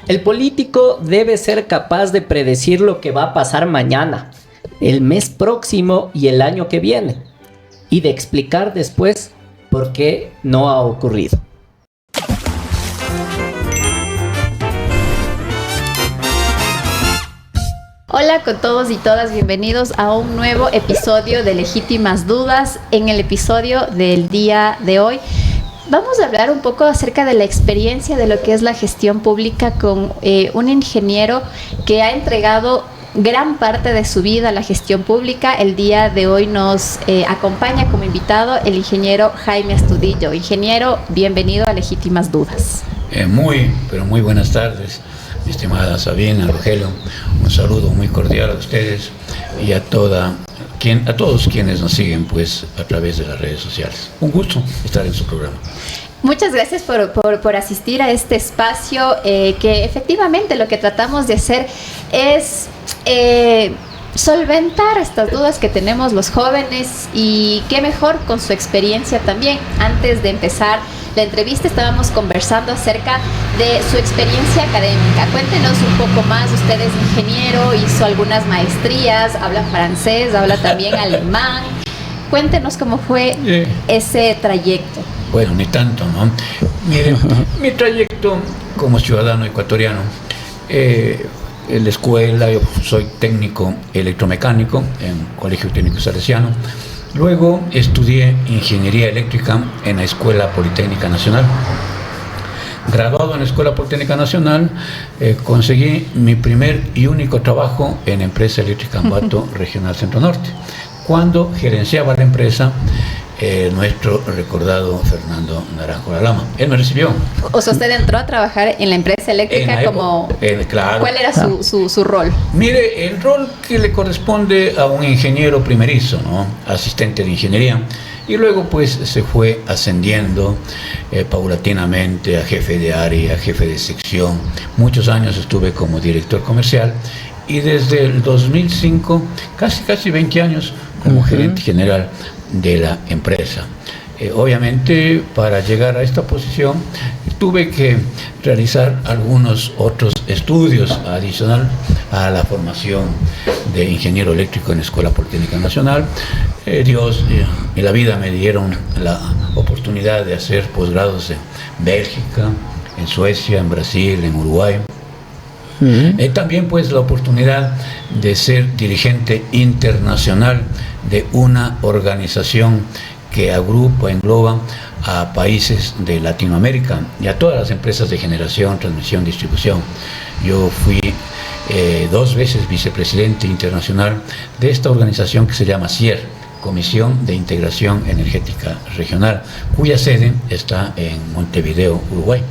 El político debe ser capaz de predecir lo que va a pasar mañana, el mes próximo y el año que viene, y de explicar después por qué no ha ocurrido. Hola con todos y todas, bienvenidos a un nuevo episodio de Legítimas Dudas. En el episodio del día de hoy vamos a hablar un poco acerca de la experiencia de lo que es la gestión pública con un ingeniero que ha entregado gran parte de su vida a la gestión pública. El día de hoy nos acompaña como invitado el ingeniero Jaime Astudillo. Ingeniero, bienvenido a Legítimas Dudas. Muy buenas tardes, mi estimada Sabina, Rogelio. Un saludo muy cordial a ustedes y a todos quienes nos siguen pues a través de las redes sociales. Un gusto estar en su programa. Muchas gracias por asistir a este espacio que efectivamente lo que tratamos de hacer es solventar estas dudas que tenemos los jóvenes, y qué mejor con su experiencia también. Antes de empezar la entrevista estábamos conversando acerca de su experiencia académica. Cuéntenos un poco más. Usted es ingeniero, hizo algunas maestrías, habla francés, habla también alemán. Cuéntenos cómo fue ese trayecto. Bueno, ni tanto, ¿no? Miren, mi trayecto como ciudadano ecuatoriano, en la escuela, yo soy técnico electromecánico en Colegio Técnico Salesiano. Luego estudié Ingeniería Eléctrica en la Escuela Politécnica Nacional. Graduado en la Escuela Politécnica Nacional, conseguí mi primer y único trabajo en la empresa eléctrica Ambato Regional Centro Norte, cuando gerenciaba la empresa nuestro recordado Fernando Naranjo Lalama. Él me recibió. O sea, usted entró a trabajar en la empresa eléctrica como... claro. ¿Cuál era su rol? Mire, el rol que le corresponde a un ingeniero primerizo, ¿no? Asistente de ingeniería. Y luego pues se fue ascendiendo paulatinamente a jefe de área, jefe de sección. Muchos años estuve como director comercial y desde el 2005, casi 20 años como gerente general de la empresa. Obviamente, para llegar a esta posición tuve que realizar algunos otros estudios adicional a la formación de ingeniero eléctrico en la Escuela Politécnica Nacional. Dios y la vida me dieron la oportunidad de hacer posgrados en Bélgica, en Suecia, en Brasil, en Uruguay. También pues la oportunidad de ser dirigente internacional de una organización que agrupa, engloba a países de Latinoamérica y a todas las empresas de generación, transmisión, distribución. Yo fui 2 veces vicepresidente internacional de esta organización que se llama CIER, Comisión de Integración Energética Regional, cuya sede está en Montevideo, Uruguay.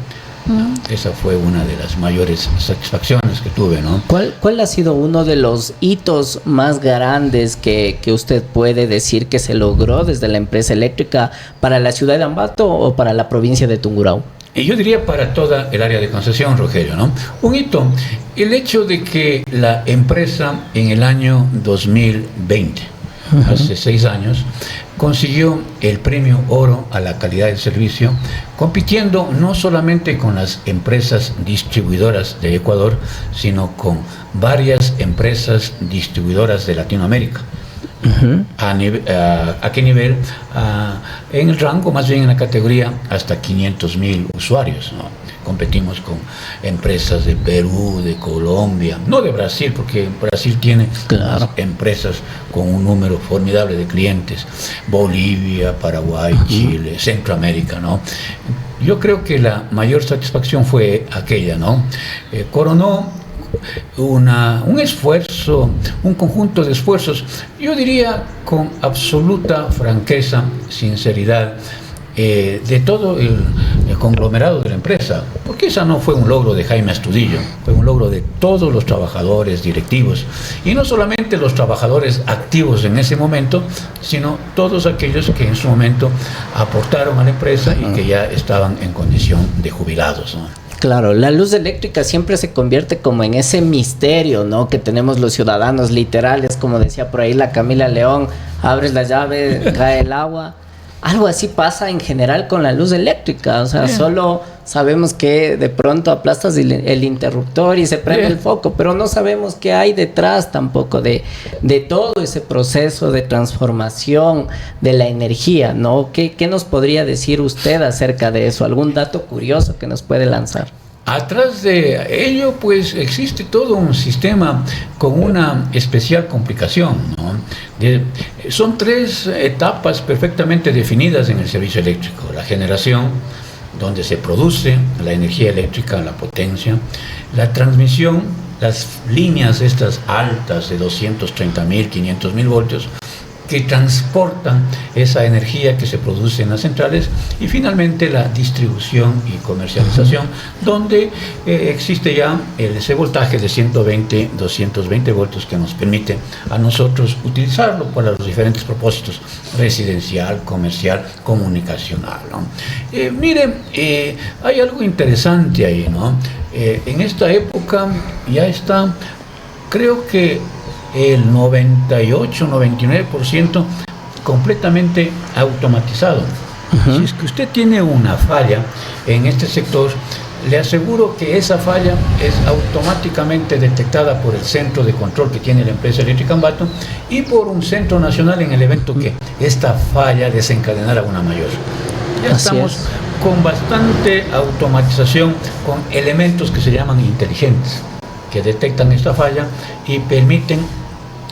Esa fue una de las mayores satisfacciones que tuve, ¿no? ¿Cuál ha sido uno de los hitos más grandes que usted puede decir que se logró desde la empresa eléctrica para la ciudad de Ambato o para la provincia de Tungurahua? Y yo diría para toda el área de concesión, Rogelio, ¿no? Un hito, el hecho de que la empresa en el año 2020, hace 6 años, consiguió el premio oro a la calidad del servicio, compitiendo no solamente con las empresas distribuidoras de Ecuador, sino con varias empresas distribuidoras de Latinoamérica. ¿A qué nivel? En el rango, más bien en la categoría, hasta 500,000 usuarios, ¿no? Competimos con empresas de Perú, de Colombia, no de Brasil, porque Brasil tiene empresas con un número formidable de clientes, Bolivia, Paraguay, Chile, Centroamérica, ¿no? Yo creo que la mayor satisfacción fue aquella, ¿no? Coronó un esfuerzo, un conjunto de esfuerzos, yo diría con absoluta franqueza, sinceridad, de todo el conglomerado de la empresa, porque esa no fue un logro de Jaime Astudillo, fue un logro de todos los trabajadores directivos, y no solamente los trabajadores activos en ese momento, sino todos aquellos que en su momento aportaron a la empresa y que ya estaban en condición de jubilados, ¿no? Claro, la luz eléctrica siempre se convierte como en ese misterio, ¿no? Que tenemos los ciudadanos literales, como decía por ahí la Camila León, abres la llave, cae el agua. Algo así pasa en general con la luz eléctrica, o sea, solo sabemos que de pronto aplastas el interruptor y se prende el foco, pero no sabemos qué hay detrás tampoco de todo ese proceso de transformación de la energía, ¿no? ¿Qué nos podría decir usted acerca de eso? ¿Algún dato curioso que nos puede lanzar? Atrás de ello, pues existe todo un sistema con una especial complicación, ¿no? Son 3 etapas perfectamente definidas en el servicio eléctrico: la generación, donde se produce la energía eléctrica, la potencia; la transmisión, las líneas estas altas de 230.000, 500.000 voltios, que transportan esa energía que se produce en las centrales; y finalmente la distribución y comercialización, donde existe ya ese voltaje de 120, 220 voltios que nos permite a nosotros utilizarlo para los diferentes propósitos: residencial, comercial, comunicacional, ¿no? Miren, hay algo interesante ahí, ¿no? En esta época ya está, creo que el 98-99% completamente automatizado. Si es que usted tiene una falla en este sector, le aseguro que esa falla es automáticamente detectada por el centro de control que tiene la empresa eléctrica Ambato y por un centro nacional en el evento que esta falla desencadenara una mayor. Ya estamos con bastante automatización, con elementos que se llaman inteligentes, que detectan esta falla y permiten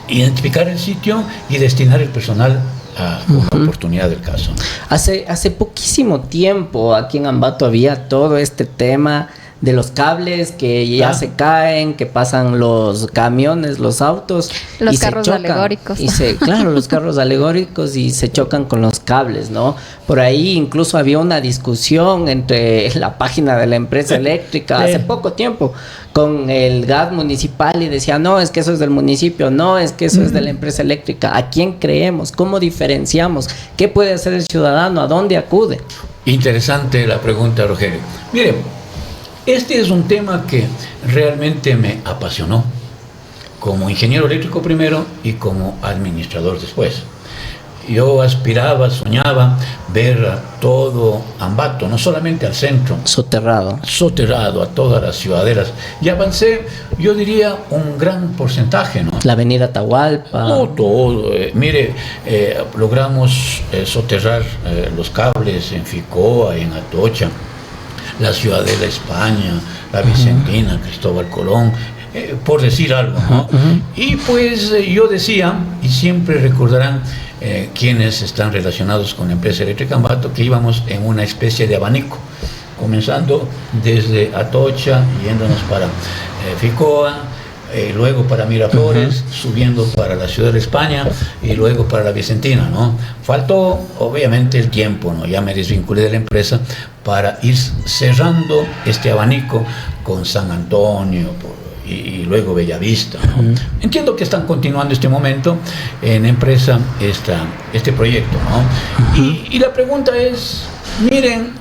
identificar el sitio y destinar el personal a una oportunidad del caso. Hace poquísimo tiempo aquí en Ambato había todo este tema de los cables que ya se caen, que pasan los camiones, los autos, los y carros se chocan, alegóricos. Claro, los carros alegóricos, y se chocan con los cables, ¿no? Por ahí incluso había una discusión entre la página de la empresa eléctrica hace poco tiempo con el gas municipal, y decía, no, es que eso es del municipio, no, es que eso es de la empresa eléctrica. ¿A quién creemos? ¿Cómo diferenciamos? ¿Qué puede hacer el ciudadano? ¿A dónde acude? Interesante la pregunta, Rogelio. Mire, este es un tema que realmente me apasionó, como ingeniero eléctrico primero y como administrador después. Yo aspiraba, soñaba ver a todo Ambato, no solamente al centro, soterrado a todas las ciudadelas, y avancé, yo diría, un gran porcentaje, ¿no? La avenida Atahualpa. Todo. Mire, logramos soterrar los cables en Ficoa, en Atocha, la Ciudadela España, la Vicentina, Cristóbal Colón, por decir algo, ¿no? Y pues yo decía, y siempre recordarán quienes están relacionados con la empresa eléctrica Ambato, que íbamos en una especie de abanico, comenzando desde Atocha, yéndonos para Ficoa, luego para Miraflores, subiendo para la Ciudad de España y luego para la Vicentina, ¿no? Faltó obviamente el tiempo, ¿no? Ya me desvinculé de la empresa para ir cerrando este abanico con San Antonio y luego Bellavista, ¿no? Entiendo que están continuando este momento en empresa este proyecto, ¿no? Y la pregunta es, miren,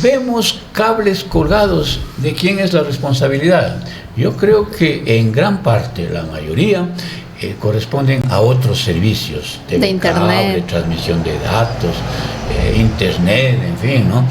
vemos cables colgados, ¿de quién es la responsabilidad? Yo creo que en gran parte, la mayoría, corresponden a otros servicios de internet, cable, transmisión de datos, internet, en fin, ¿no?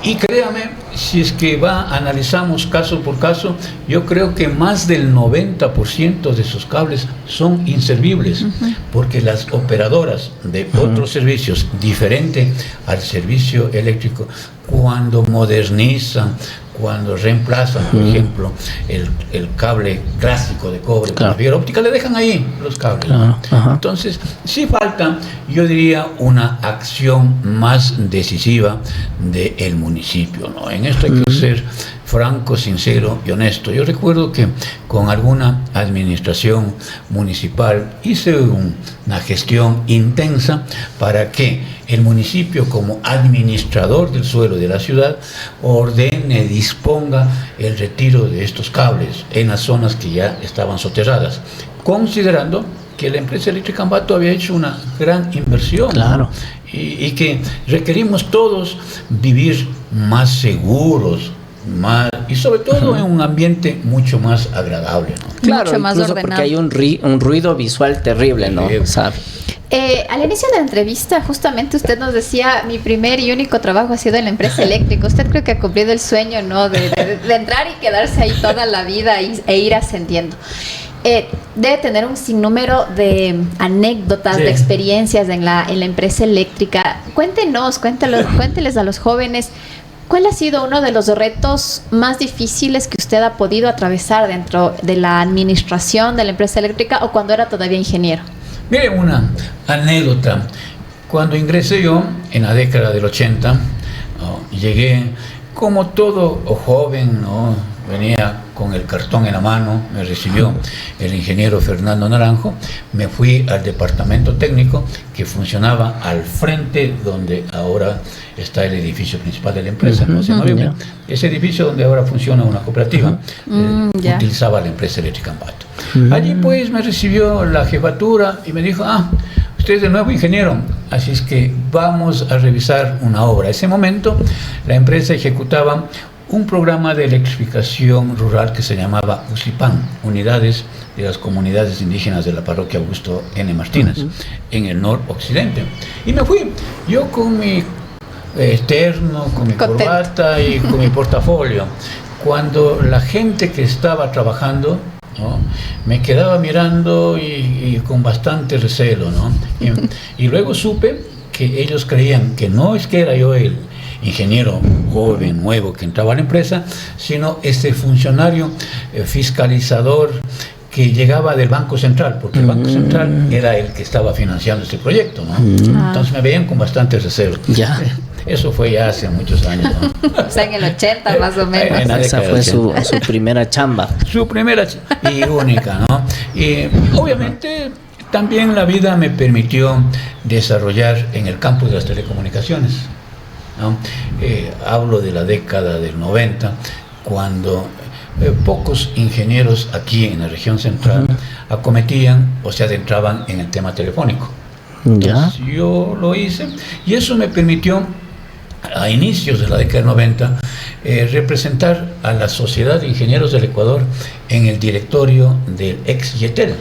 Y créame, si es que analizamos caso por caso, yo creo que más del 90% de esos cables son inservibles, porque las operadoras de otros servicios, diferente al servicio eléctrico, cuando modernizan, cuando reemplazan, por ejemplo, el cable clásico de cobre con la fibra óptica, le dejan ahí los cables. Entonces, sí falta, yo diría, una acción más decisiva del municipio, ¿no? En esto hay que ser franco, sincero y honesto. Yo recuerdo que con alguna administración municipal hice una gestión intensa para que el municipio, como administrador del suelo de la ciudad, ordene, disponga el retiro de estos cables en las zonas que ya estaban soterradas, considerando que la empresa eléctrica Ambato había hecho una gran inversión, claro, ¿no? y que requerimos todos vivir más seguros, y sobre todo en un ambiente mucho más agradable, ¿no? Claro, mucho más incluso ordenado, porque hay un ruido visual terrible, ¿no? ¿Sabe? Al inicio de la entrevista, justamente usted nos decía, mi primer y único trabajo ha sido en la empresa eléctrica. Usted creo que ha cumplido el sueño, ¿no? De entrar y quedarse ahí toda la vida e ir ascendiendo. Debe tener un sinnúmero de anécdotas, sí, de experiencias en la empresa eléctrica. Cuénteles a los jóvenes, ¿cuál ha sido uno de los retos más difíciles que usted ha podido atravesar dentro de la administración de la empresa eléctrica o cuando era todavía ingeniero? Mire, una anécdota. Cuando ingresé yo en la década del 80, llegué como todo joven, ¿no? Venía con el cartón en la mano, me recibió el ingeniero Fernando Naranjo, me fui al departamento técnico que funcionaba al frente donde ahora está el edificio principal de la empresa, ¿no? Ese edificio donde ahora funciona una cooperativa, utilizaba la empresa eléctrica Ambato. Allí pues me recibió la jefatura y me dijo, usted es de nuevo ingeniero, así es que vamos a revisar una obra. En ese momento la empresa ejecutaba un programa de electrificación rural que se llamaba UCIPAN, Unidades de las Comunidades Indígenas de la Parroquia Augusto N. Martínez, en el noroccidente. Y me fui, yo con mi terno, con mi corbata y con mi portafolio. Cuando la gente que estaba trabajando, ¿no?, me quedaba mirando y con bastante recelo, ¿no? Y luego supe que ellos creían que no es que era yo el ingeniero joven, nuevo, que entraba a la empresa, sino ese funcionario fiscalizador que llegaba del Banco Central, porque el Banco Central era el que estaba financiando este proyecto, ¿no? Entonces me veían con bastante recelo. Ya. Eso fue ya hace muchos años, ¿no? O sea, en el 80 más o menos. Esa fue su primera chamba. Su primera y única, ¿no? Y obviamente también la vida me permitió desarrollar en el campo de las telecomunicaciones, ¿no? Hablo de la década del 90, cuando pocos ingenieros aquí en la región central acometían o se adentraban en el tema telefónico. Entonces, yo lo hice y eso me permitió, a inicios de la década del 90, representar a la Sociedad de Ingenieros del Ecuador en el directorio del ex YETEL.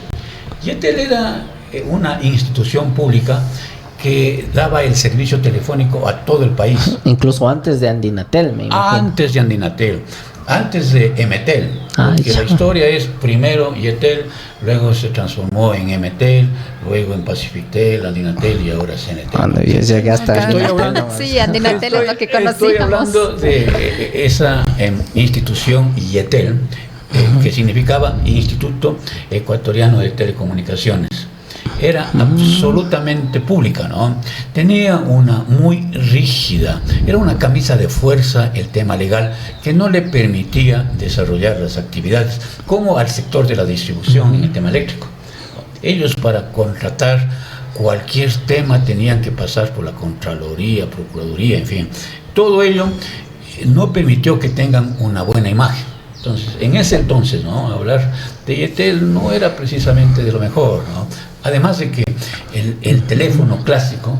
YETEL era una institución pública que daba el servicio telefónico a todo el país. Incluso antes de Andinatel, me imagino. Antes de Andinatel, antes de Emetel. Porque la historia es primero YETEL, luego se transformó en Emetel, luego en Pacifictel, Andinatel y ahora CNT. Estoy hablando, sí, Andinatel es lo que conocimos. Estoy hablando de esa institución YETEL, que significaba Instituto Ecuatoriano de Telecomunicaciones. Era absolutamente pública, ¿no? Tenía una muy rígida, era una camisa de fuerza el tema legal que no le permitía desarrollar las actividades, como al sector de la distribución en el tema eléctrico. Ellos, para contratar cualquier tema, tenían que pasar por la Contraloría, Procuraduría, en fin. Todo ello no permitió que tengan una buena imagen. Entonces, en ese entonces, ¿no?, hablar de YETEL no era precisamente de lo mejor, ¿no? Además de que el teléfono clásico,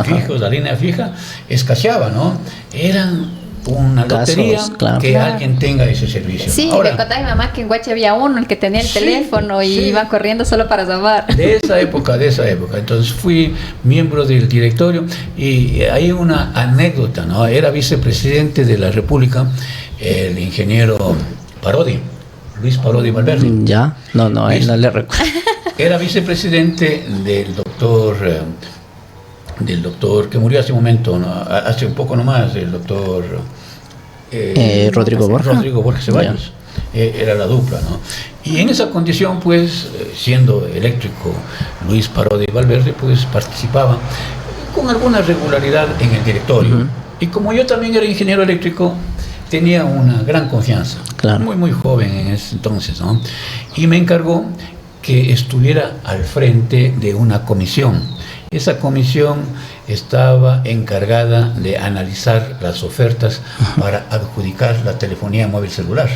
fijos, la línea fija, escaseaba, ¿no? Eran una lotería que alguien tenga ese servicio. Sí, ahora, me contaba mi mamá que en Guache había uno, el que tenía el teléfono y iba corriendo solo para llamar. De esa época. Entonces fui miembro del directorio y hay una anécdota, ¿no? Era vicepresidente de la República el ingeniero Parodi, Luis Parodi Valverde. No, él no le recuerdo. Era vicepresidente del doctor que murió hace un momento, ¿no? Hace un poco nomás, el doctor Rodrigo Borja Ceballos. Era la dupla, ¿no? Y en esa condición, pues, siendo eléctrico Luis Parodi Valverde, pues participaba con alguna regularidad en el directorio. Y como yo también era ingeniero eléctrico, tenía una gran confianza, muy joven en ese entonces, ¿no? Y me encargó que estuviera al frente de una comisión. Esa comisión estaba encargada de analizar las ofertas para adjudicar la telefonía móvil celular.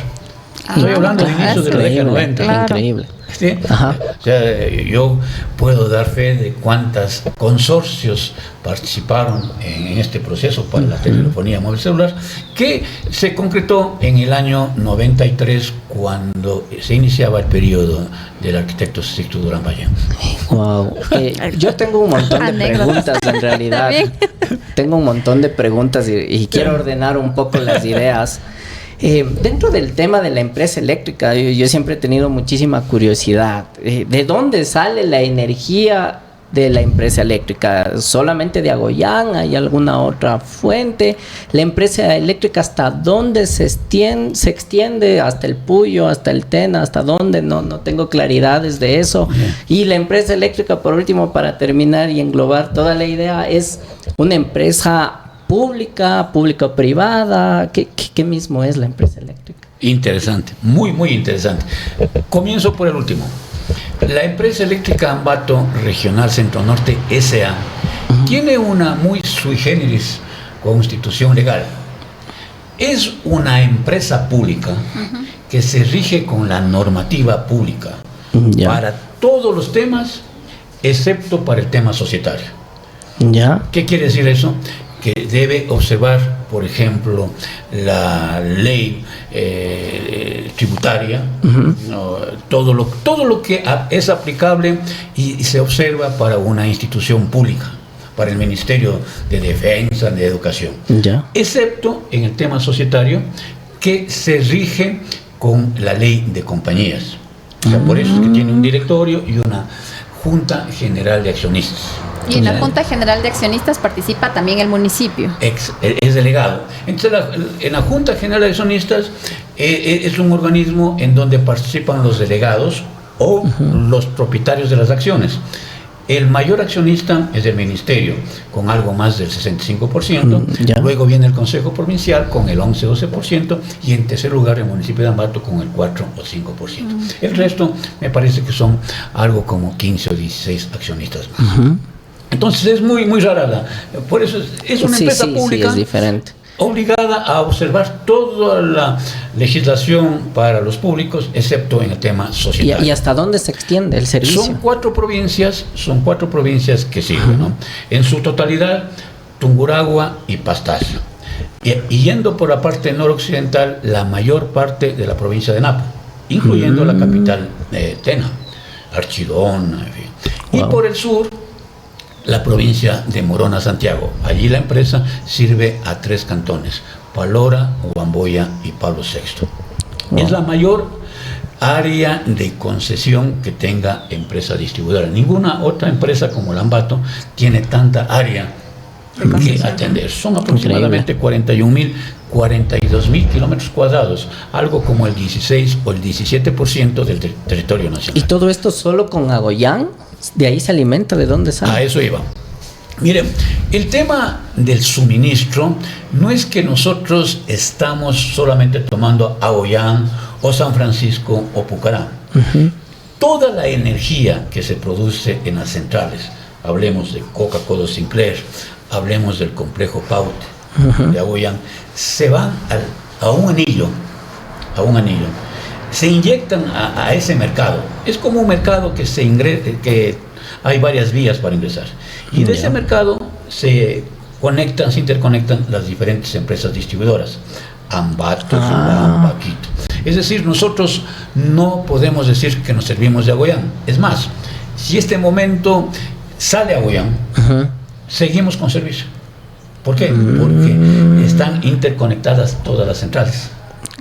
Estoy hablando de inicio de la década 90. Claro. Increíble. ¿Sí? Ajá. O sea, yo puedo dar fe de cuántos consorcios participaron en este proceso para la telefonía móvil celular, que se concretó en el año 93, cuando se iniciaba el periodo del arquitecto Sixto Durán Ballén. Wow. Yo tengo un montón de preguntas en realidad. Tengo un montón de preguntas y quiero ordenar un poco las ideas. Dentro del tema de la empresa eléctrica, yo siempre he tenido muchísima curiosidad. ¿De dónde sale la energía de la empresa eléctrica? ¿Solamente de Agoyán? ¿Hay alguna otra fuente? ¿La empresa eléctrica hasta dónde se extiende? ¿Hasta el Puyo? ¿Hasta el Tena? ¿Hasta dónde? No tengo claridades de eso. Y la empresa eléctrica, por último, para terminar y englobar toda la idea, ¿es una empresa pública-privada? ¿Qué mismo es la empresa eléctrica? Interesante, muy, muy interesante. Comienzo por el último. La empresa eléctrica Ambato Regional Centro Norte S.A. tiene una muy sui generis constitución legal. Es una empresa pública que se rige con la normativa pública para todos los temas, excepto para el tema societario. ¿Ya? ¿Qué quiere decir eso? Que debe observar, por ejemplo, la ley tributaria, ¿no? todo lo que es aplicable y se observa para una institución pública, para el Ministerio de Defensa, de Educación, ¿Ya? excepto en el tema societario, que se rige con la ley de compañías. O sea, por eso es que tiene un directorio y una Junta General de Accionistas. Y en la Junta General de Accionistas participa también el municipio. Es delegado. Entonces, en la Junta General de Accionistas es un organismo en donde participan los delegados o los propietarios de las acciones. El mayor accionista es el Ministerio, con algo más del 65%. Luego viene el Consejo Provincial con el 11-12%. Y en tercer lugar, el municipio de Ambato con el 4 o 5%. El resto me parece que son algo como 15 o 16 accionistas más. Entonces es muy, muy rara por eso es una empresa pública, es diferente, obligada a observar toda la legislación para los públicos, excepto en el tema societario. ¿Y hasta dónde se extiende el servicio? Son cuatro provincias que sirven, ¿no? En su totalidad, Tungurahua y Pastaza. Y yendo por la parte noroccidental, la mayor parte de la provincia de Napo, incluyendo la capital Tena, Archidona, en fin. Y por el sur, la provincia de Morona, Santiago. Allí la empresa sirve a 3 cantones: Palora, Huamboya y Pablo VI. Es la mayor área de concesión que tenga empresa distribuidora. Ninguna otra empresa como la Ambato tiene tanta área que atender. Son aproximadamente 42.000 kilómetros cuadrados, algo como el 16 o el 17% del territorio nacional. ¿Y todo esto solo con Agoyán? ¿De ahí se alimenta? ¿De dónde sale? A eso iba. Miren, el tema del suministro no es que nosotros estamos solamente tomando Agoyán o San Francisco o Pucará. Toda la energía que se produce en las centrales, hablemos de Coca-Cola Sinclair, hablemos del complejo Paute de Agoyán, se van a un anillo, se inyectan a ese mercado. Es como un mercado que que hay varias vías para ingresar. Y de ese mercado se interconectan las diferentes empresas distribuidoras. Ambato, Zulán, Paquito. Es decir, nosotros no podemos decir que nos servimos de Agoyán. Es más, si este momento sale Agoyán, seguimos con servicio. ¿Por qué? Porque están interconectadas todas las centrales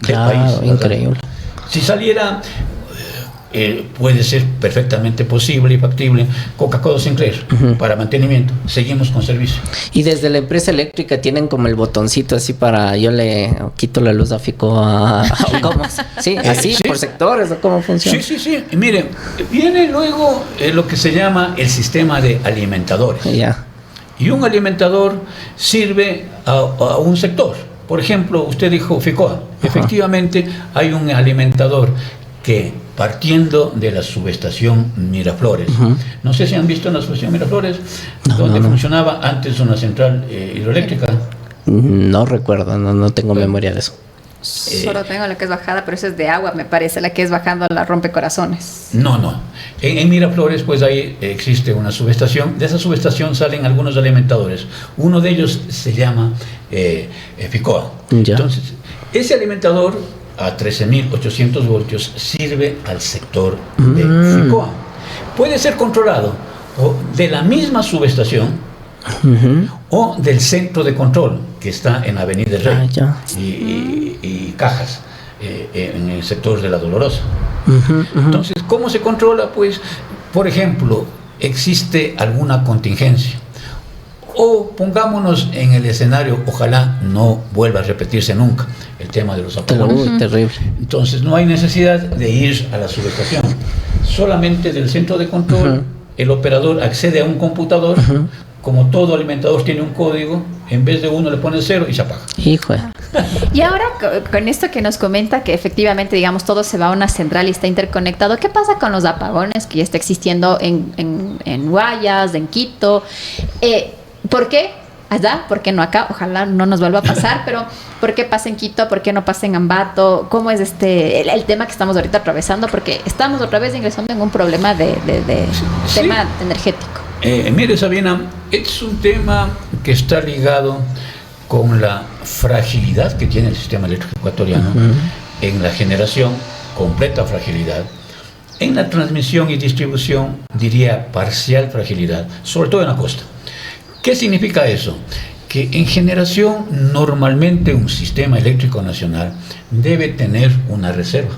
del país. Increíble. Si saliera, puede ser perfectamente posible y factible Coca-Cola Sinclair para mantenimiento. Seguimos con servicio. Y desde la empresa eléctrica tienen como el botoncito así para yo le quito la luz a Fico ¿cómo? Sí, así sí. Por sectores, ¿o cómo funciona? Sí. Y miren, viene luego lo que se llama el sistema de alimentadores. Y un alimentador sirve a un sector. Por ejemplo, usted dijo FICOA. Efectivamente, hay un alimentador que, partiendo de la subestación Miraflores, no sé si han visto en la subestación Miraflores, donde funcionaba antes una central hidroeléctrica. No recuerdo, no tengo memoria de eso. Solo tengo la que es bajada, pero esa es de agua, me parece, la que es bajando la rompecorazones. No. En Miraflores, pues ahí existe una subestación. De esa subestación salen algunos alimentadores. Uno de ellos se llama FICOA. Ya. Entonces, ese alimentador a 13.800 voltios sirve al sector de FICOA. Puede ser controlado o de la misma subestación o del centro de control que está en Avenida del Rey y Cajas, en el sector de La Dolorosa. Entonces, ¿cómo se controla? Pues, por ejemplo, existe alguna contingencia. O pongámonos en el escenario, ojalá no vuelva a repetirse nunca, el tema de los apagones. Terrible. Entonces no hay necesidad de ir a la subestación. Solamente del centro de control, el operador accede a un computador. Como todo alimentador tiene un código, en vez de 1 le pone 0 y se apaga. Hijo. Y ahora con esto que nos comenta que efectivamente, digamos, todo se va a una central y está interconectado, ¿qué pasa con los apagones que ya está existiendo en Guayas, en Quito? ¿Por qué allá? ¿Por qué no acá? Ojalá no nos vuelva a pasar, pero ¿por qué pasa en Quito? ¿Por qué no pasa en Ambato? ¿Cómo es el tema que estamos ahorita atravesando? Porque estamos otra vez ingresando en un problema de tema energético. Mire, Sabina, es un tema que está ligado con la fragilidad que tiene el sistema eléctrico ecuatoriano en la generación, completa fragilidad, en la transmisión y distribución, diría parcial fragilidad, sobre todo en la costa. ¿Qué significa eso? Que en generación normalmente un sistema eléctrico nacional debe tener una reserva,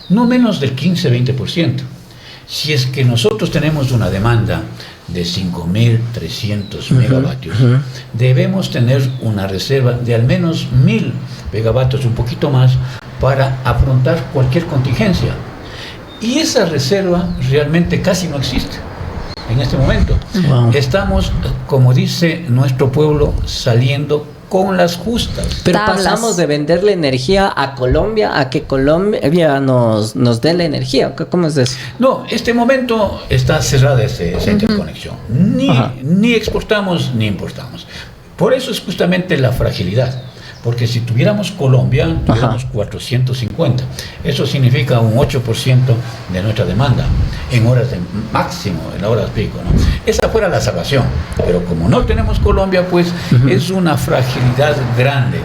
no menos del 15-20%. Si es que nosotros tenemos una demanda de 5.300 megavatios, debemos tener una reserva de al menos 1.000 megavatios, un poquito más, para afrontar cualquier contingencia. Y esa reserva realmente casi no existe en este momento. Estamos, como dice nuestro pueblo, saliendo con las justas. Pero Tablas. pasamos de venderle energía a Colombia a que Colombia nos dé la energía. ¿Cómo es eso? No, este momento está cerrada esa interconexión. Ni exportamos ni importamos. Por eso es justamente la fragilidad. Porque si tuviéramos Colombia, tuviéramos 450. Eso significa un 8% de nuestra demanda en horas de máximo, en horas pico, ¿no? Esa fuera la salvación. Pero como no tenemos Colombia, pues es una fragilidad grande.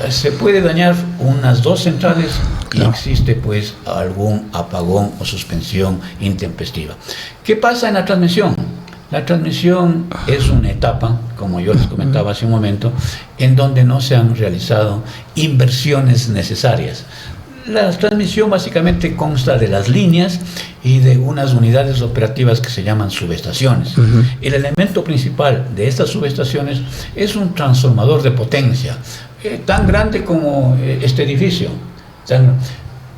Se puede dañar unas 2 centrales y existe pues algún apagón o suspensión intempestiva. ¿Qué pasa en la transmisión? La transmisión es una etapa, como yo les comentaba hace un momento, en donde no se han realizado inversiones necesarias. La transmisión básicamente consta de las líneas y de unas unidades operativas que se llaman subestaciones. El elemento principal de estas subestaciones es un transformador de potencia, tan grande como este edificio,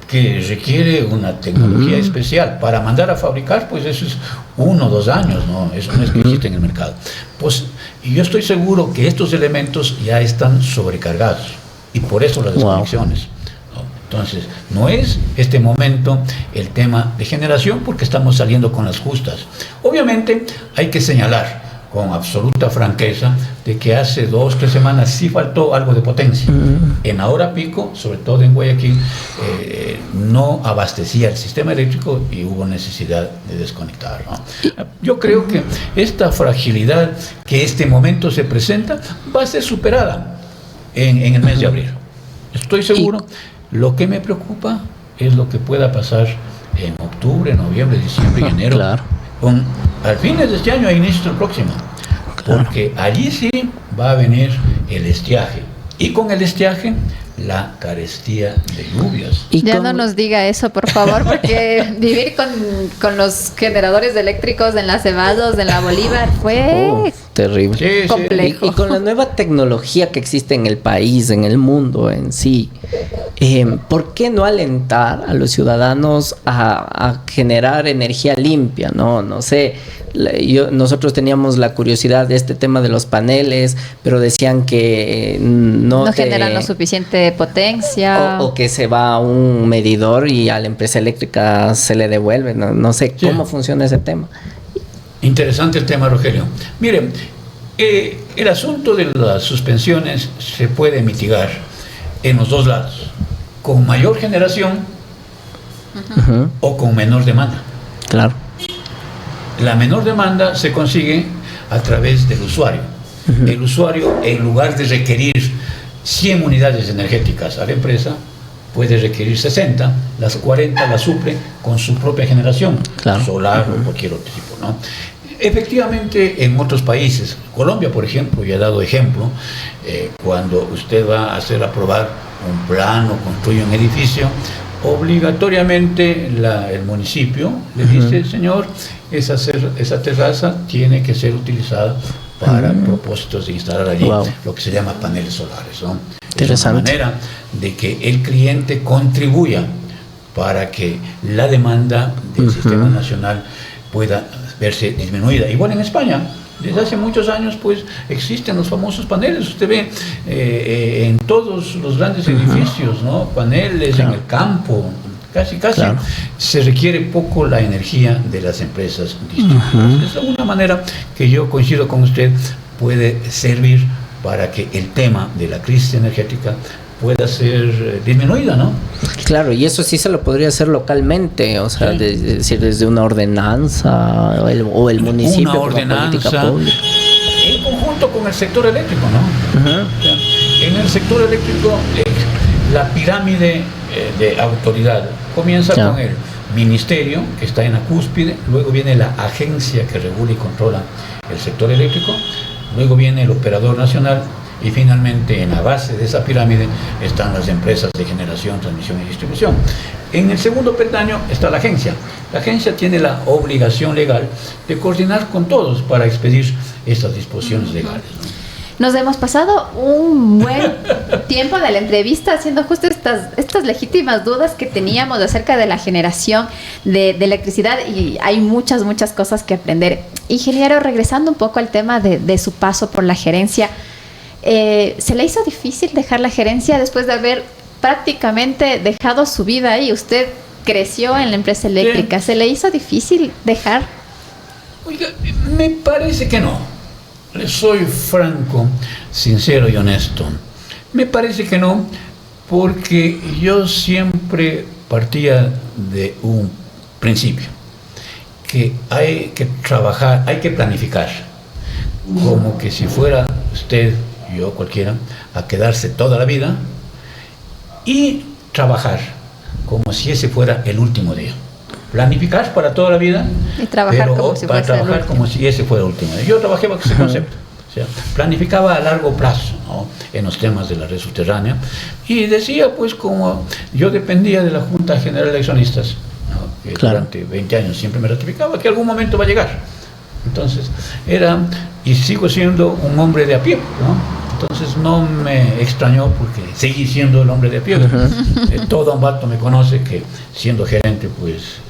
que requiere una tecnología especial. Para mandar a fabricar, pues eso es 1 o 2 años, ¿no? Eso no es que existe en el mercado. Pues, y yo estoy seguro que estos elementos ya están sobrecargados, y por eso las desconexiones. Entonces, no es este momento el tema de generación, porque estamos saliendo con las justas. Obviamente, hay que señalar con absoluta franqueza de que hace 2 o 3 semanas sí faltó algo de potencia. En la hora pico, sobre todo en Guayaquil, no abastecía el sistema eléctrico y hubo necesidad de desconectar, ¿no? Yo creo que esta fragilidad que este momento se presenta va a ser superada en el mes de abril. Estoy seguro. Lo que me preocupa es lo que pueda pasar en octubre, noviembre, diciembre y enero. Al fines de este año e inicio del próximo. Porque allí sí va a venir el estiaje. Y con el estiaje, la carestía de lluvias. Ya no nos diga eso, por favor, porque vivir con los generadores eléctricos en las Cebados, en la Bolívar, fue terrible. Complejo. Y con la nueva tecnología que existe en el país, en el mundo en sí, ¿por qué no alentar a los ciudadanos a generar energía limpia? No sé. Nosotros teníamos la curiosidad de este tema de los paneles, pero decían que no generan lo suficiente potencia. O que se va a un medidor y a la empresa eléctrica se le devuelve. No sé cómo funciona ese tema. Interesante el tema, Rogelio. Miren, el asunto de las suspensiones se puede mitigar en los dos lados, con mayor generación o con menor demanda. Claro. La menor demanda se consigue a través del usuario. El usuario, en lugar de requerir 100 unidades energéticas a la empresa, puede requerir 60, las 40 las suple con su propia generación, claro, solar o cualquier otro tipo, ¿no? Efectivamente, en otros países, Colombia, por ejemplo, ya he dado ejemplo, cuando usted va a hacer aprobar un plan o construye un edificio, obligatoriamente el municipio le dice, señor, esa terraza tiene que ser utilizada para propósitos de instalar allí lo que se llama paneles solares, ¿no? Es una manera de que el cliente contribuya para que la demanda del sistema nacional pueda verse disminuida. Igual en España, desde hace muchos años, pues existen los famosos paneles. Usted ve en todos los grandes edificios, ¿no? Paneles en el campo. Casi se requiere poco la energía de las empresas distribuidoras. Es una manera que yo coincido con usted, puede servir para que el tema de la crisis energética pueda ser disminuida, ¿no? Claro, y eso sí se lo podría hacer localmente, o sea, decir, desde una ordenanza o el municipio, una ordenanza, política pública. En conjunto con el sector eléctrico, ¿no? En el sector eléctrico, la pirámide de autoridad comienza con el ministerio, que está en la cúspide, luego viene la agencia que regula y controla el sector eléctrico, luego viene el operador nacional y finalmente en la base de esa pirámide están las empresas de generación, transmisión y distribución. En el segundo peldaño está la agencia. La agencia tiene la obligación legal de coordinar con todos para expedir estas disposiciones legales, ¿no? Nos hemos pasado un buen tiempo de la entrevista haciendo justo estas legítimas dudas que teníamos acerca de la generación de electricidad, y hay muchas cosas que aprender. Ingeniero, regresando un poco al tema de su paso por la gerencia, ¿se le hizo difícil dejar la gerencia después de haber prácticamente dejado su vida ahí? Usted creció en la empresa eléctrica. ¿Se le hizo difícil dejar? Oiga, me parece que no. Le soy franco, sincero y honesto. Me parece que no, porque yo siempre partía de un principio, que hay que trabajar, hay que planificar, como que si fuera usted, yo, cualquiera, a quedarse toda la vida, y trabajar como si ese fuera el último día. Planificar para toda la vida, y trabajar como si ese fuera el último día. Yo trabajé bajo ese concepto. O sea, planificaba a largo plazo, ¿no? En los temas de la red subterránea, y decía, pues, como yo dependía de la Junta General de Accionistas, ¿no? Que durante 20 años siempre me ratificaba que algún momento va a llegar. Entonces, era y sigo siendo un hombre de a pie, ¿no? Entonces no me extrañó porque seguí siendo el hombre de a pie. Todo Ambato me conoce que siendo gerente, pues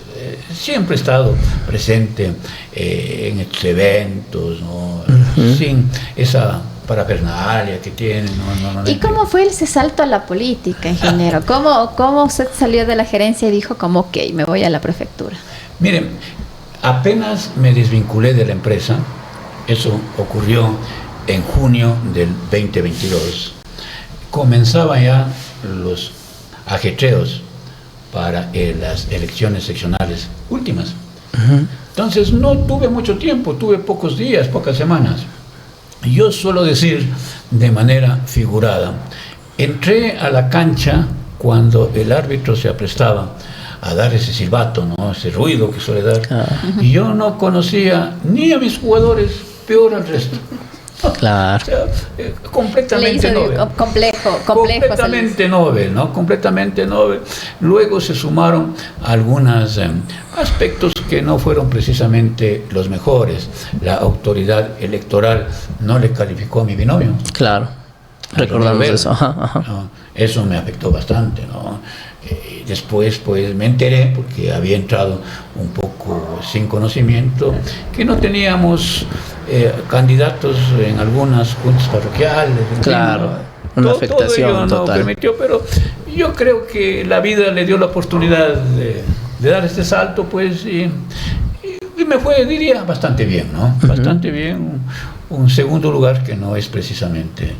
siempre he estado presente en estos eventos, ¿no? Sin esa parafernalia que tienen. ¿Y cómo fue ese salto a la política, ingeniero? ¿Cómo usted salió de la gerencia y dijo como, ok, me voy a la prefectura? Miren, apenas me desvinculé de la empresa, eso ocurrió en junio del 2022, comenzaba ya los ajetreos para las elecciones seccionales últimas. Entonces no tuve mucho tiempo, tuve pocos días, pocas semanas. Yo suelo decir de manera figurada, entré a la cancha cuando el árbitro se aprestaba a dar ese silbato, ¿no? Ese ruido que suele dar, y yo no conocía ni a mis jugadores, peor al resto. Claro. O sea, completamente novel. Completamente novel, ¿no? Completamente novel. Luego se sumaron algunos aspectos que no fueron precisamente los mejores. La autoridad electoral no le calificó a mi binomio. Claro. Recordamos eso. ¿No? Eso me afectó bastante, ¿no? Después pues me enteré, porque había entrado un poco sin conocimiento, que no teníamos candidatos en algunas juntas parroquiales. Claro, una afectación todo ello no total. Permitió, pero yo creo que la vida le dio la oportunidad de dar este salto, pues, y me fue, diría, bastante bien, ¿no? Bastante bien. un segundo lugar que no es precisamente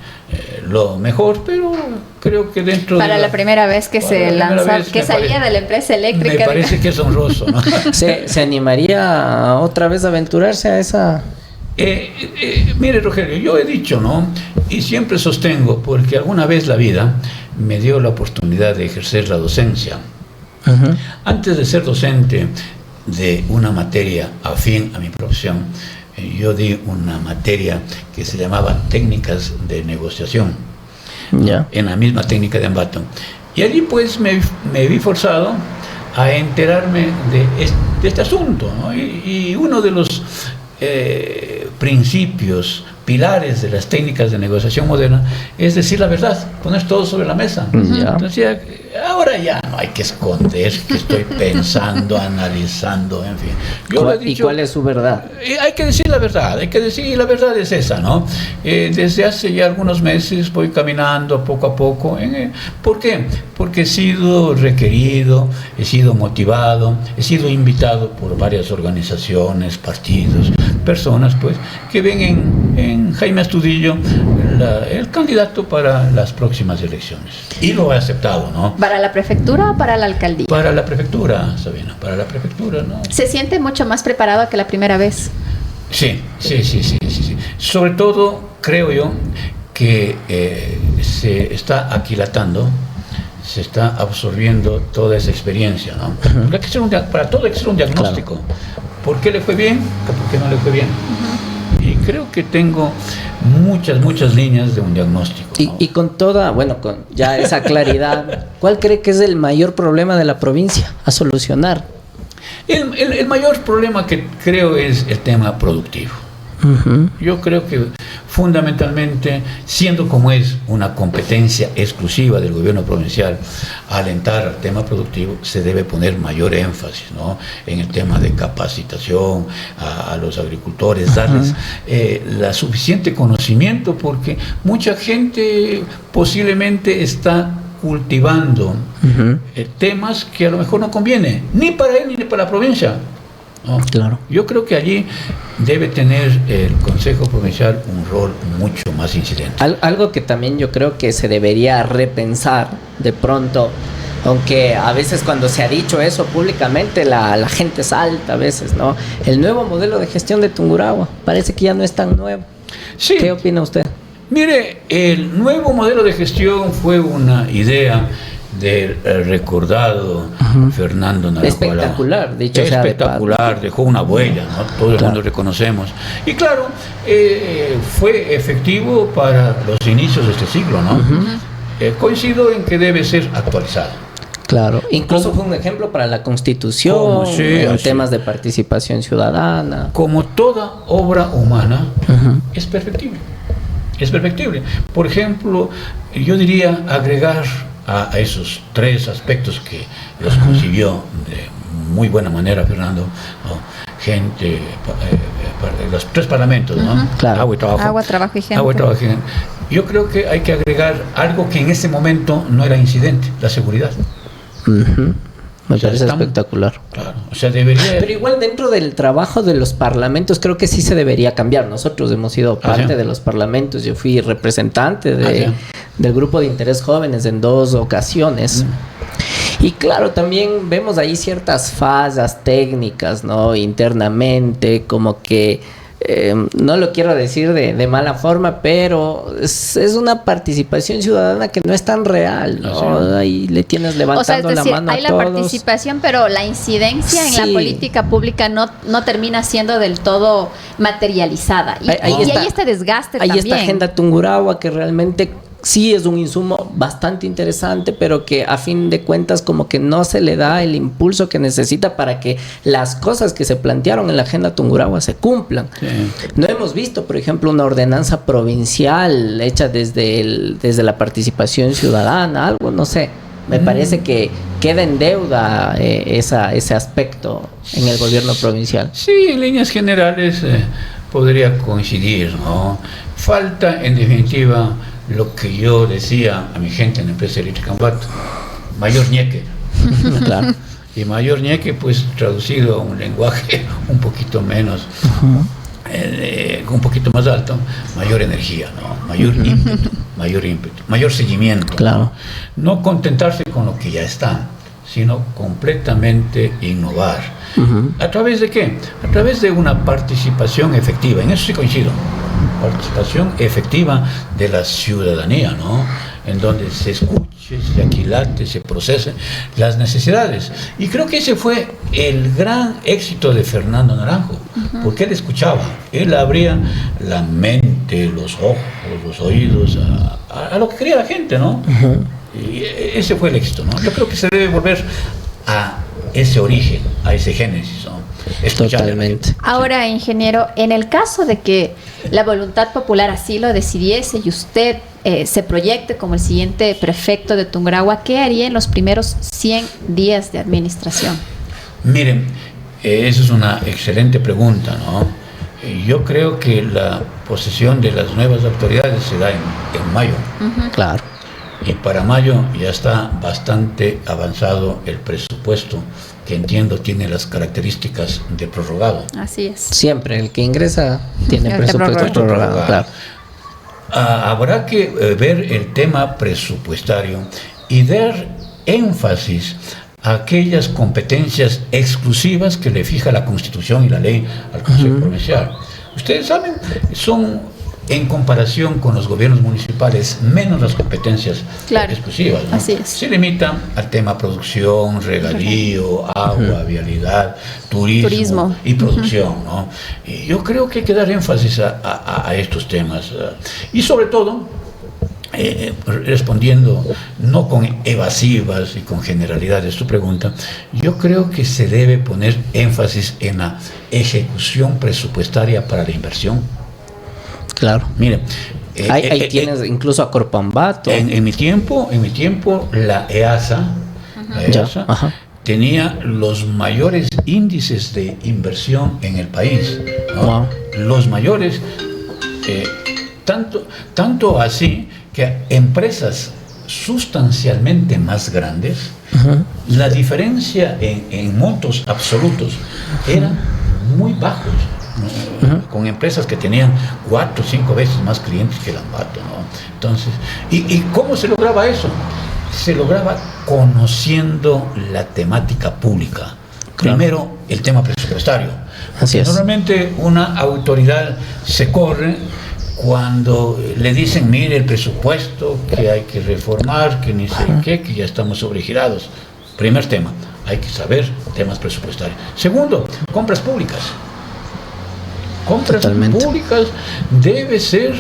lo mejor, pero creo que dentro para la primera vez que se lanza, que salía de la empresa eléctrica. Me parece que es honroso, ¿no? ¿Se animaría otra vez a aventurarse a esa? Mire, Rogelio, yo he dicho, ¿no? Y siempre sostengo, porque alguna vez la vida me dio la oportunidad de ejercer la docencia. Uh-huh. Antes de ser docente de una materia afín a mi profesión, yo di una materia que se llamaba técnicas de negociación, Ya. en la misma técnica de Ambato. Y allí pues me vi forzado a enterarme de este asunto, ¿no? Y uno de los principios, pilares de las técnicas de negociación moderna es decir la verdad, poner todo sobre la mesa. Ya. Entonces, ahora ya no hay que esconder que estoy pensando, analizando, en fin. Yo lo he dicho, ¿Y cuál es su verdad? hay que decir la verdad, hay que decir, y la verdad es esa, ¿no? Desde hace ya algunos meses voy caminando poco a poco. ¿Por qué? Porque he sido requerido, he sido motivado, he sido invitado por varias organizaciones, partidos, personas, pues, que ven en Jaime Astudillo el candidato para las próximas elecciones. Y lo he aceptado, ¿no? ¿Para la prefectura o para la alcaldía? Para la prefectura, Sabina, para la prefectura, ¿no? ¿Se siente mucho más preparado que la primera vez? Sí. Sobre todo, creo yo, que se está aquilatando, se está absorbiendo toda esa experiencia, ¿no? Uh-huh. Hay que hacer para todo hay que hacer un diagnóstico. Claro. ¿Por qué le fue bien? ¿Por qué no le fue bien? Uh-huh. Y creo que tengo muchas líneas de un diagnóstico, ¿no? Y con toda, bueno, con ya esa claridad, ¿cuál cree que es el mayor problema de la provincia a solucionar? El mayor problema que creo es el tema productivo. Uh-huh. Yo creo que fundamentalmente, siendo como es una competencia exclusiva del gobierno provincial, alentar al tema productivo, se debe poner mayor énfasis, ¿no? En el tema de capacitación a los agricultores, darles la suficiente conocimiento, porque mucha gente posiblemente está cultivando temas que a lo mejor no conviene, ni para él ni para la provincia. ¿No? Claro. Yo creo que allí debe tener el Consejo Provincial un rol mucho más incidente. Algo que también yo creo que se debería repensar de pronto, aunque a veces cuando se ha dicho eso públicamente la gente salta a veces, ¿no? El nuevo modelo de gestión de Tungurahua parece que ya no es tan nuevo. Sí. ¿Qué opina usted? Mire, el nuevo modelo de gestión fue una idea del recordado Fernando Naracuala. Espectacular, dicho sea de espectacular, dejó una huella, ¿no? Todo el mundo reconocemos. Y claro, fue efectivo para los inicios de este siglo, ¿no? Coincido en que debe ser actualizado. Claro, incluso fue un ejemplo para la Constitución, en temas de participación ciudadana. Como toda obra humana, es perfectible. Es perfectible. Por ejemplo, yo diría agregar a esos tres aspectos que los concibió de muy buena manera Fernando, ¿no? Gente, los tres parlamentos, ¿no? Claro. Agua y trabajo. Agua, trabajo y gente. Agua y trabajo y gente. Yo creo que hay que agregar algo que en ese momento no era incidente, la seguridad. Me parece espectacular. Claro, o sea, debería... Pero igual dentro del trabajo de los parlamentos creo que sí se debería cambiar. Nosotros hemos sido parte de los parlamentos. Yo fui representante del grupo de interés jóvenes en 2 ocasiones. Y claro, también vemos ahí ciertas fallas técnicas, ¿no? Internamente, como que... no lo quiero decir de mala forma, pero es una participación ciudadana que no es tan real, ¿no? Ahí le tienes levantando la mano a todos. Hay la participación, pero la incidencia en la política pública no termina siendo del todo materializada. Y hay este desgaste también. Hay esta agenda Tungurahua que realmente sí es un insumo bastante interesante, pero que a fin de cuentas como que no se le da el impulso que necesita para que las cosas que se plantearon en la agenda Tungurahua se cumplan. Sí. No hemos visto, por ejemplo, una ordenanza provincial hecha desde la participación ciudadana, algo, no sé. Me parece que queda en deuda ese aspecto en el gobierno provincial. Sí, en líneas generales podría coincidir, ¿no? Falta, en definitiva, lo que yo decía a mi gente en la empresa eléctrica Ambato, mayor ñeque. Claro. Y mayor ñeque, pues traducido a un lenguaje un poquito menos un poquito más alto, mayor energía, ¿no? Mayor ímpetu, mayor seguimiento. Claro. No contentarse con lo que ya está, sino completamente innovar. ¿A través de qué? A través de una participación efectiva, en eso sí coincido, participación efectiva de la ciudadanía, ¿no? En donde se escuche, se aquilate, se procese las necesidades. Y creo que ese fue el gran éxito de Fernando Naranjo, porque él escuchaba, él abría la mente, los ojos, los oídos a lo que quería la gente, ¿no? Y ese fue el éxito, ¿no? Yo creo que se debe volver a ese origen, a ese génesis, ¿no? Totalmente. Ahora, ingeniero, en el caso de que la voluntad popular así lo decidiese y usted se proyecte como el siguiente prefecto de Tungurahua, ¿qué haría en los primeros 100 días de administración? Miren, esa es una excelente pregunta, ¿no? Yo creo que la posesión de las nuevas autoridades se da en mayo. Claro. Y para mayo ya está bastante avanzado el presupuesto, que entiendo tiene las características de prorrogado. Así es. Siempre el que ingresa tiene El presupuesto prorrogado. Claro. Habrá que ver el tema presupuestario y dar énfasis a aquellas competencias exclusivas que le fija la Constitución y la ley al Consejo Provincial. Ustedes saben, son, en comparación con los gobiernos municipales, menos las competencias exclusivas, ¿no? Así es. Se limita al tema producción, regadío, agua, vialidad, turismo y producción, ¿no? Y yo creo que hay que dar énfasis a estos temas. Y sobre todo, respondiendo no con evasivas y con generalidades tu pregunta, yo creo que se debe poner énfasis en la ejecución presupuestaria para la inversión. Claro. Mire, ahí tienes incluso a Corpambato. En mi tiempo, la EASA, tenía los mayores índices de inversión en el país, ¿no? Wow. Los mayores, tanto así que empresas sustancialmente más grandes, la diferencia en montos absolutos eran muy bajos, ¿no? Con empresas que tenían 4 o 5 veces más clientes que el Ambato, ¿no? Entonces, ¿y cómo se lograba eso? Se lograba conociendo la temática pública. Claro. Primero, el tema presupuestario. Así es. Normalmente una autoridad se corre cuando le dicen, mire el presupuesto, que hay que reformar, que ni sé qué, que ya estamos sobregirados. Primer tema, hay que saber temas presupuestarios. Segundo, compras públicas. Compras públicas debe ser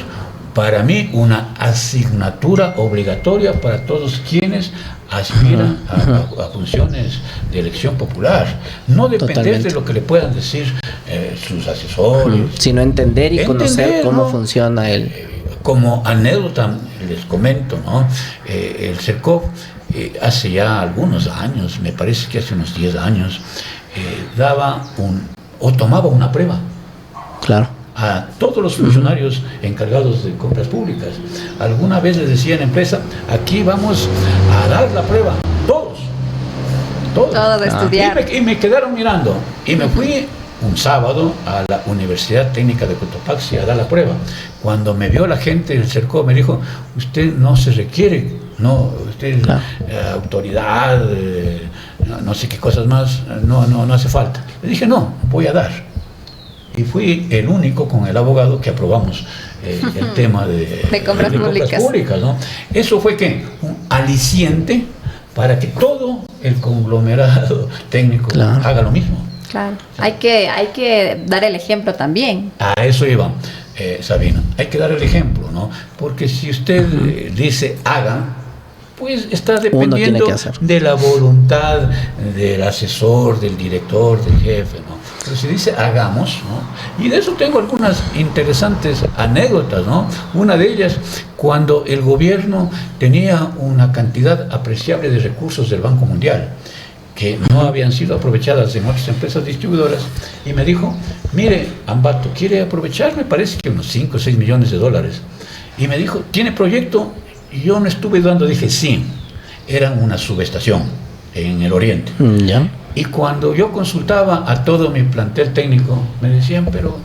para mí una asignatura obligatoria para todos quienes aspiran a funciones de elección popular. No depender de lo que le puedan decir sus asesores, sino entender y conocer cómo funciona el... Como anécdota les comento, ¿no? El CERCOP hace ya algunos años, me parece que hace unos 10 años, tomaba una prueba. Claro. A todos los funcionarios encargados de compras públicas. Alguna vez les decía en la empresa, aquí vamos a dar la prueba, todos a estudiar. Y me quedaron mirando, y me fui un sábado a la Universidad Técnica de Cotopaxi a dar la prueba. Cuando me vio la gente del CERCO, me dijo, usted no se requiere, no, usted autoridad, no sé qué cosas más, no hace falta. Le dije, no, voy a dar. Y fui el único con el abogado que aprobamos el tema de compras públicas, ¿no? Eso fue un aliciente para que todo el conglomerado técnico haga lo mismo. Claro, hay que dar el ejemplo también. A eso iba, Sabina, hay que dar el ejemplo, ¿no? Porque si usted dice hagan, pues está dependiendo de la voluntad del asesor, del director, del jefe, ¿no? Pero si dice hagamos, ¿no? Y de eso tengo algunas interesantes anécdotas, ¿no? Una de ellas, cuando el gobierno tenía una cantidad apreciable de recursos del Banco Mundial que no habían sido aprovechadas en otras empresas distribuidoras, y me dijo, mire, Ambato, ¿quiere aprovechar? Me parece que unos 5 o 6 millones de dólares. Y me dijo, ¿tiene proyecto? Y yo no estuve dudando, dije sí. Eran una subestación en el oriente. Y cuando yo consultaba a todo mi plantel técnico, me decían, pero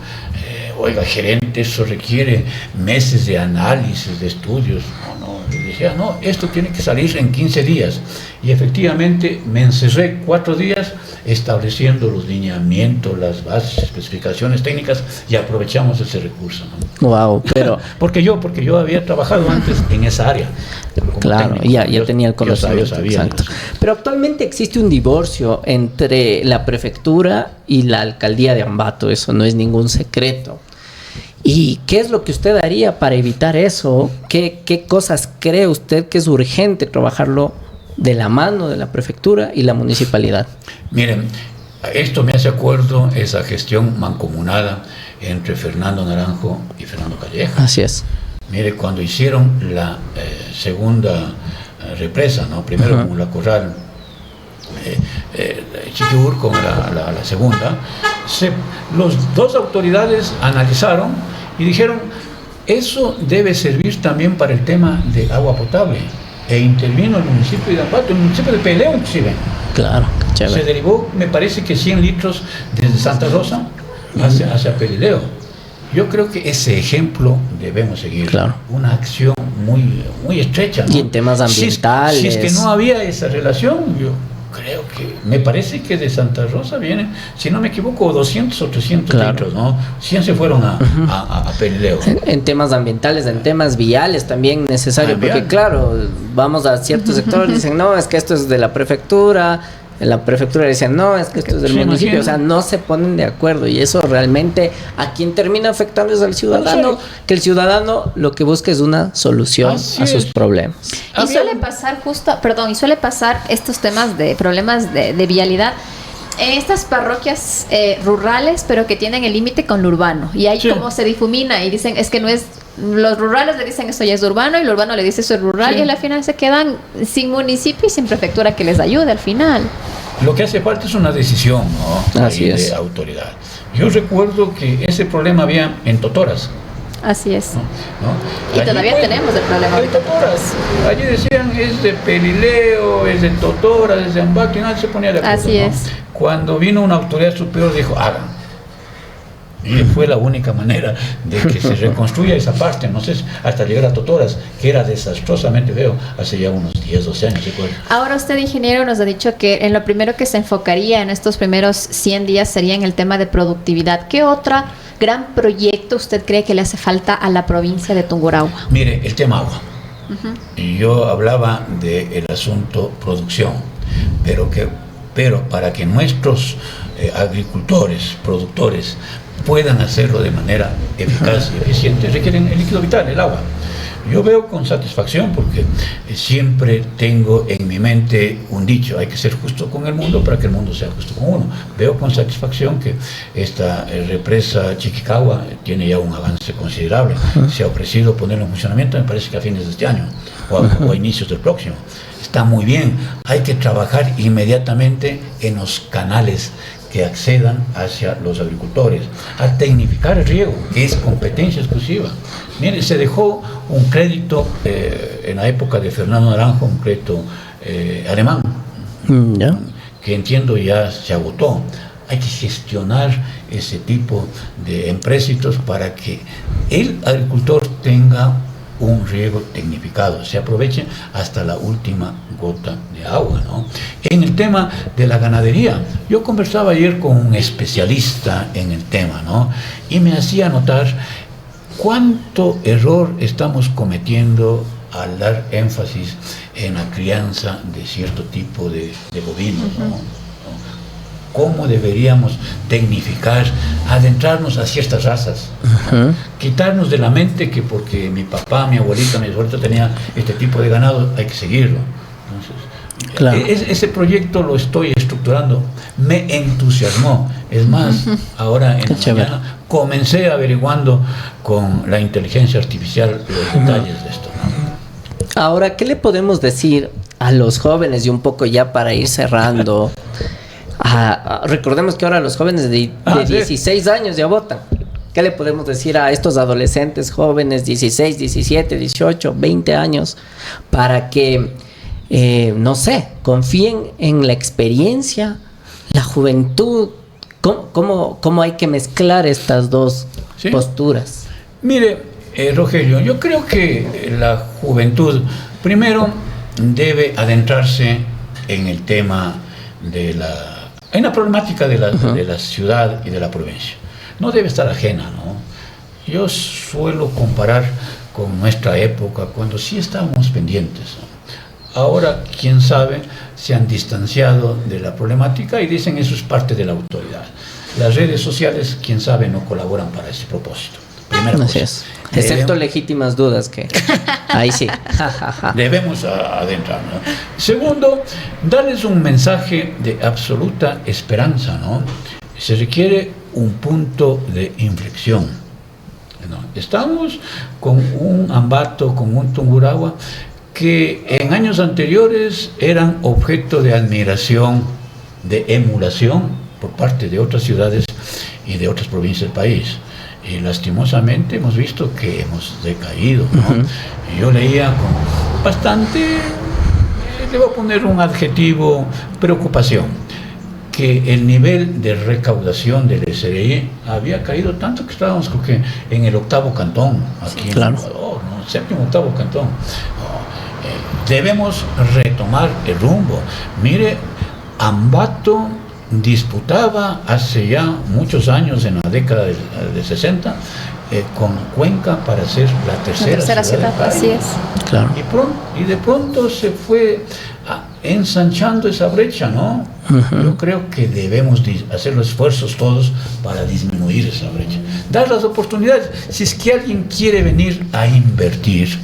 oiga, gerente, eso requiere meses de análisis, de estudios. No, le decía, no, esto tiene que salir en 15 días. Y efectivamente me encerré 4 días estableciendo los lineamientos, las bases, especificaciones técnicas, y aprovechamos ese recurso, ¿no? Wow, pero... porque yo había trabajado antes en esa área. Claro, técnico. ya tenía el conocimiento. Yo sabía. Exacto. Pero actualmente existe un divorcio entre la prefectura y la alcaldía de Ambato, eso no es ningún secreto. ¿Y qué es lo que usted haría para evitar eso? ¿Qué cosas cree usted que es urgente trabajarlo de la mano de la prefectura y la municipalidad? Miren, esto me hace acuerdo esa gestión mancomunada entre Fernando Naranjo y Fernando Calleja. Así es. Mire, cuando hicieron la segunda represa, ¿no? Primero con la Corral, Chiquibur con la segunda, los dos autoridades analizaron y dijeron, eso debe servir también para el tema de agua potable. E intervino el municipio de Ambato, el municipio de Peleo inclusive. Claro, qué chévere. Se derivó, me parece que 100 litros desde Santa Rosa hacia Pelileo. Yo creo que ese ejemplo debemos seguir. Claro. Una acción muy estrecha, ¿no? Y en temas ambientales. Si es que no había esa relación, yo creo que, me parece que de Santa Rosa vienen, si no me equivoco, 200 o 300 litros, ¿no? 100 se fueron a Pelileo. En temas ambientales, en temas viales también necesario, porque vial. Claro, vamos a ciertos sectores, dicen, no, es que esto es de la prefectura. En la prefectura dicen, no, es que esto es del municipio. O sea, no se ponen de acuerdo. Y eso realmente a quien termina afectando es al ciudadano, que el ciudadano lo que busca es una solución a sus problemas. Y suele pasar y suele pasar estos temas de problemas de vialidad en estas parroquias rurales, pero que tienen el límite con lo urbano. Y ahí como se difumina y dicen, es que no es... Los rurales le dicen esto ya es urbano y lo urbano le dice eso es rural, y al final se quedan sin municipio y sin prefectura que les ayude al final. Lo que hace falta es una decisión, ¿no? Así es. De autoridad. Yo recuerdo que ese problema había en Totoras. Así es. ¿No? Y Allí, todavía tenemos el problema de Totoras. Allí decían es de Pelileo, es de Totoras, es de Ambato, y nadie se ponía de acuerdo. Así es. Cuando vino una autoridad superior dijo, hagan. Y fue la única manera de que se reconstruya esa parte, no sé, hasta llegar a Totoras, que era desastrosamente feo hace ya unos 10, 12 años, ¿recuerdo? Ahora usted, ingeniero, nos ha dicho que en lo primero que se enfocaría en estos primeros 100 días sería en el tema de productividad. ¿Qué otro gran proyecto usted cree que le hace falta a la provincia de Tungurahua? Mire, el tema agua. Y yo hablaba del asunto producción, pero para que nuestros agricultores, productores, puedan hacerlo de manera eficaz y eficiente, requieren el líquido vital, el agua. Yo veo con satisfacción porque siempre tengo en mi mente un dicho, hay que ser justo con el mundo para que el mundo sea justo con uno. Veo con satisfacción que esta represa Chiquicagua tiene ya un avance considerable. Se ha ofrecido ponerlo en funcionamiento, me parece que a fines de este año o a inicios del próximo. Está muy bien, hay que trabajar inmediatamente en los canales que accedan hacia los agricultores, a tecnificar el riego, que es competencia exclusiva. Mire, se dejó un crédito en la época de Fernando Naranjo, un crédito alemán, que entiendo ya se agotó. Hay que gestionar ese tipo de empréstitos para que el agricultor tenga un riego tecnificado, se aproveche hasta la última gota de agua, ¿no? En el tema de la ganadería, yo conversaba ayer con un especialista en el tema, ¿no? Y me hacía notar cuánto error estamos cometiendo al dar énfasis en la crianza de cierto tipo de bovinos, ¿no? Cómo deberíamos tecnificar, adentrarnos a ciertas razas, quitarnos de la mente que porque mi papá, mi abuelita tenía este tipo de ganado, hay que seguirlo. Entonces, claro. Ese proyecto lo estoy estructurando, me entusiasmó. Es más, ahora en la mañana comencé averiguando con la inteligencia artificial los detalles de esto, ¿no? Ahora, ¿qué le podemos decir a los jóvenes y un poco ya para ir cerrando? Recordemos que ahora los jóvenes de 16 años ya votan. ¿Qué le podemos decir a estos adolescentes jóvenes, 16, 17, 18, 20 años, para que, no sé, confíen en la experiencia, la juventud? ¿Cómo hay que mezclar estas dos ¿Sí? posturas. Mire, Rogelio, yo creo que la juventud primero debe adentrarse en el tema en la problemática de la ciudad y de la provincia. No debe estar ajena, ¿no? Yo suelo comparar con nuestra época, cuando sí estábamos pendientes, ¿no? Ahora, quién sabe, se han distanciado de la problemática y dicen eso es parte de la autoridad. Las redes sociales, quién sabe, no colaboran para ese propósito. Primera cosa. Así es. Excepto legítimas dudas, que ahí sí. Debemos adentrar, ¿no? Segundo, darles un mensaje de absoluta esperanza, ¿no? Se requiere un punto de inflexión, ¿no? Estamos con un Ambato, con un Tungurahua, que en años anteriores eran objeto de admiración, de emulación por parte de otras ciudades y de otras provincias del país. Y lastimosamente hemos visto que hemos decaído, ¿no? Yo leía con bastante, le voy a poner un adjetivo, preocupación, que el nivel de recaudación del SRI había caído tanto que estábamos creo que en el 8º cantón, aquí en Ecuador, ¿no? 7º, 8º cantón. Debemos retomar el rumbo. Mire, Ambato disputaba hace ya muchos años, en la década de 60, con Cuenca para ser la tercera ciudad. Así es. Claro. Y de pronto se fue ensanchando esa brecha, ¿no? Yo creo que debemos hacer los esfuerzos todos para disminuir esa brecha. Dar las oportunidades. Si es que alguien quiere venir a invertir,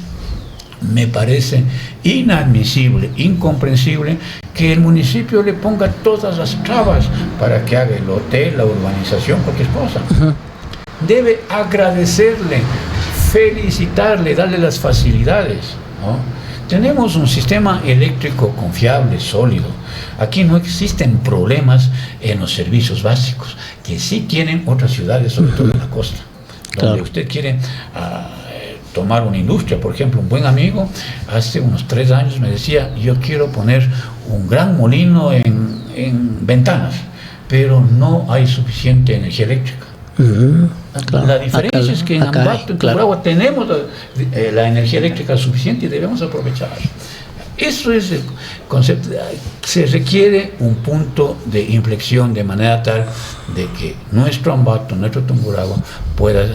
me parece inadmisible, incomprensible que el municipio le ponga todas las trabas para que haga el hotel, la urbanización, cualquier cosa. Debe agradecerle, felicitarle, darle las facilidades, ¿no? Tenemos un sistema eléctrico confiable, sólido. Aquí no existen problemas en los servicios básicos, que sí tienen otras ciudades, sobre todo en la costa, donde usted quiere tomar una industria. Por ejemplo, un buen amigo hace unos 3 años me decía: yo quiero poner un gran molino en Ventanas, pero no hay suficiente energía eléctrica. La diferencia es que en Ambato, en Tungurahua, tenemos la energía eléctrica suficiente y debemos aprovechar. Eso es el concepto. Se requiere un punto de inflexión de manera tal de que nuestro Ambato, nuestro Tungurahua pueda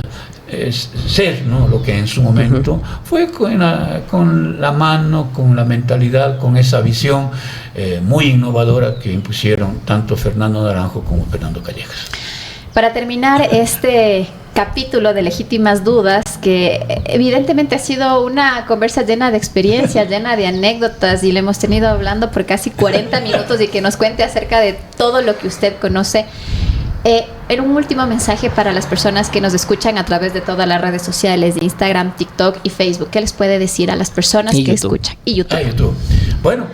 ser, ¿no?, lo que en su momento fue con la mano, con la mentalidad, con esa visión muy innovadora que impusieron tanto Fernando Naranjo como Fernando Callejas. Para terminar este capítulo de Legítimas Dudas, que evidentemente ha sido una conversa llena de experiencias, llena de anécdotas, y le hemos tenido hablando por casi 40 minutos y que nos cuente acerca de todo lo que usted conoce. En un último mensaje para las personas que nos escuchan a través de todas las redes sociales, de Instagram, TikTok y Facebook, ¿qué les puede decir a las personas que escuchan? Y YouTube. Bueno,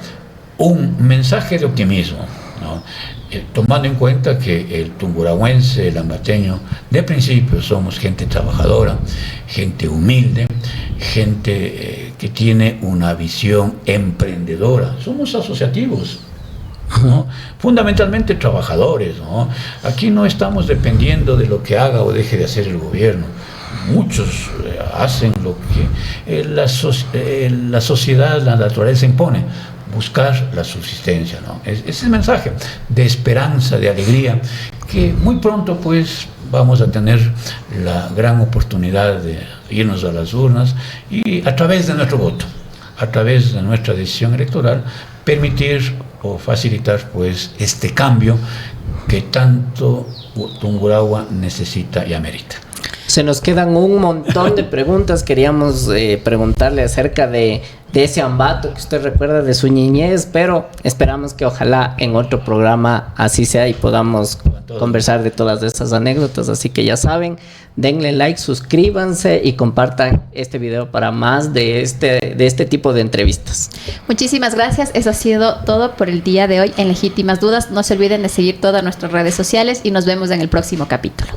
un mensaje de optimismo, ¿no? Tomando en cuenta que el tungurahuense, el ambateño, de principio somos gente trabajadora, gente humilde, gente que tiene una visión emprendedora. Somos asociativos, ¿no? Fundamentalmente trabajadores, ¿no? Aquí no estamos dependiendo de lo que haga o deje de hacer el gobierno. Muchos hacen lo que la sociedad, la naturaleza impone: buscar la subsistencia, ¿no? Ese es el mensaje de esperanza, de alegría, que muy pronto pues vamos a tener la gran oportunidad de irnos a las urnas y, a través de nuestro voto, a través de nuestra decisión electoral, permitir o facilitar pues este cambio que tanto Tungurahua necesita y amerita. Se nos quedan un montón de preguntas. Queríamos preguntarle acerca de ese Ambato que usted recuerda de su niñez, pero esperamos que ojalá en otro programa así sea y podamos conversar de todas esas anécdotas. Así que ya saben, denle like, suscríbanse y compartan este video para más de este tipo de entrevistas. Muchísimas gracias. Eso ha sido todo por el día de hoy en Legítimas Dudas. No se olviden de seguir todas nuestras redes sociales y nos vemos en el próximo capítulo.